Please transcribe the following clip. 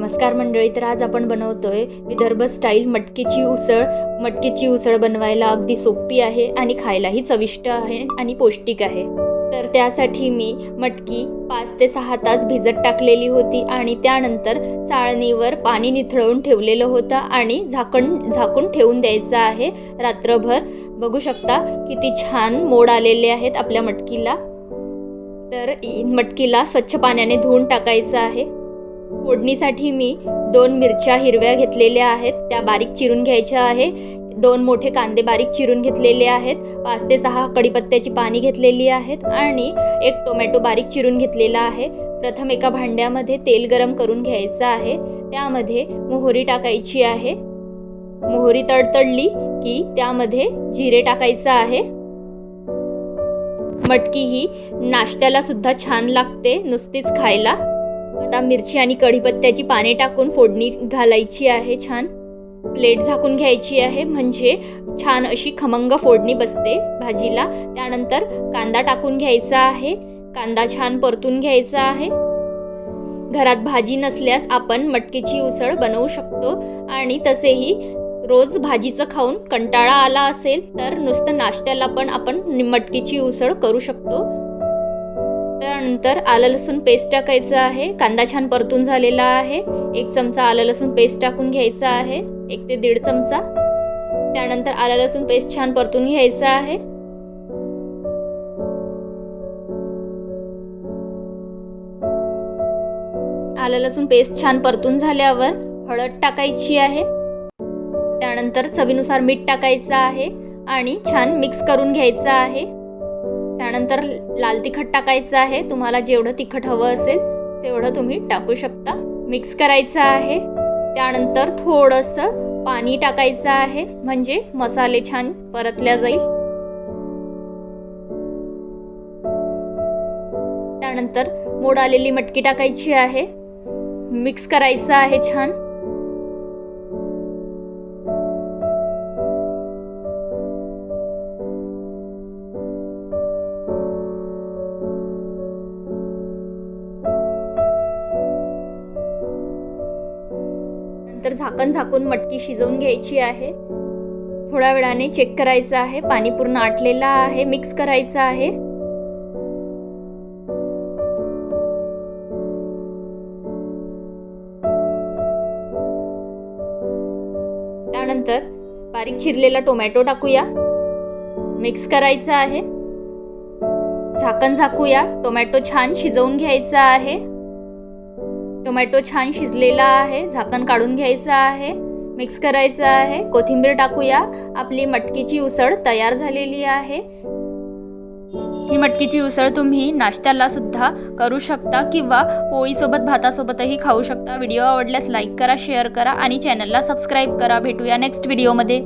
नमस्कार मंडळी, तर आज आपण बनवतोय विदर्भ स्टाईल मटकीची उसळ। मटकीची उसळ बनवायला अगदी सोपी आहे आणि खायलाही चविष्ट आहे आणि पौष्टिक आहे। तर त्यासाठी मी मटकी 5 ते 6 तास भिजत टाकलेली होती आणि त्यानंतर चाळणीवर पाणी निथळून ठेवलेलं होतं आणि झाकून ठेवून द्यायचं आहे रात्रभर। बघू शकता किती छान मोड आलेले आहेत आपल्या मटकीला। तर मटकीला स्वच्छ पाण्याने धुवून टाकायचं आहे। फोडणीसाठी मी 2 मिरच्या हिरव्या घेतलेल्या आहेत, त्या बारीक चिरून घ्यायच्या आहे। 2 मोठे कांदे बारीक चिरून घेतलेले आहेत। 5 ते 6 कढीपत्त्याची पाने घेतलेली आहेत आणि 1 टोमॅटो बारीक चिरून घेतलेला आहे। प्रथम एका भांड्यामध्ये तेल गरम करून घ्यायचं आहे। त्यामध्ये मोहरी टाकायची आहे। मोहरी तडतडली की त्यामध्ये जिरे टाकायचं आहे। मटकी ही नाश्त्याला सुद्धा छान लागते, नुसतीच खायला। आता मिरची आणि कढीपत्त्याची पाने टाकून फोडणी घालायची आहे। छान प्लेट झाकून घ्यायची आहे, म्हणजे छान अशी खमंग फोडणी बसते भाजीला। त्यानंतर कांदा टाकून घ्यायचा आहे। कांदा छान परतून घ्यायचा आहे। घरात भाजी नसल्यास आपण मटकीची उसळ बनवू शकतो आणि तसेही रोज भाजीचं खाऊन कंटाळा आला असेल तर नुसतं नाश्त्याला पण आपण मटकीची उसळ करू शकतो। त्यानंतर आलं लसूण पेस्ट टाकायचं आहे। कांदा छान परतून झालेला आहे। 1 चमचा आलं लसूण पेस्ट टाकून घ्यायचा आहे, 1 ते 1.5 चमचा। त्यानंतर आलं लसूण पेस्ट छान परतून घ्यायचं आहे। आलं लसूण पेस्ट छान परतून झाल्यावर हळद टाकायची आहे। त्यानंतर चवीनुसार मीठ टाकायचं आहे आणि छान मिक्स करून घ्यायचं आहे। त्यानंतर लाल तिखट टाकायचं आहे। तुम्हाला जेवढं तिखट हवं असेल तेवढं तुम्ही टाकू शकता। मिक्स करायचं आहे। त्यानंतर थोडंसं पाणी टाकायचं आहे, म्हणजे मसाले छान परतल्या जाईल। त्यानंतर मोड आलेली मटकी टाकायची आहे। मिक्स करायचं आहे छान। नंतर झाकण झाकून मटकी शिजवून घ्यायची आहे। थोड्या वेळाने चेक करायचं आहे, पाणी पूर्ण आटलेलं आहे। मिक्स करायचं आहे। त्यानंतर बारीक चिरलेला टोमॅटो टाकूया। मिक्स करायचं आहे। झाकण झाकूया। टोमॅटो छान शिजवून घ्यायचा आहे। टोमॅटो छान शिजलेला आहे। झाकण काढून घ्यायचं आहे। मिक्स करायचं आहे। कोथिंबीर टाकूया। आपली मटकीची उसळ तयार झालेली आहे। ही मटकीची उसळ तुम्ही नाश्त्याला सुद्धा करू शकता किंवा पोळीसोबत भातासोबतही खाऊ शकता। व्हिडिओ आवडल्यास लाईक करा, शेअर करा आणि चॅनलला सबस्क्राईब करा। भेटूया नेक्स्ट व्हिडिओमध्ये।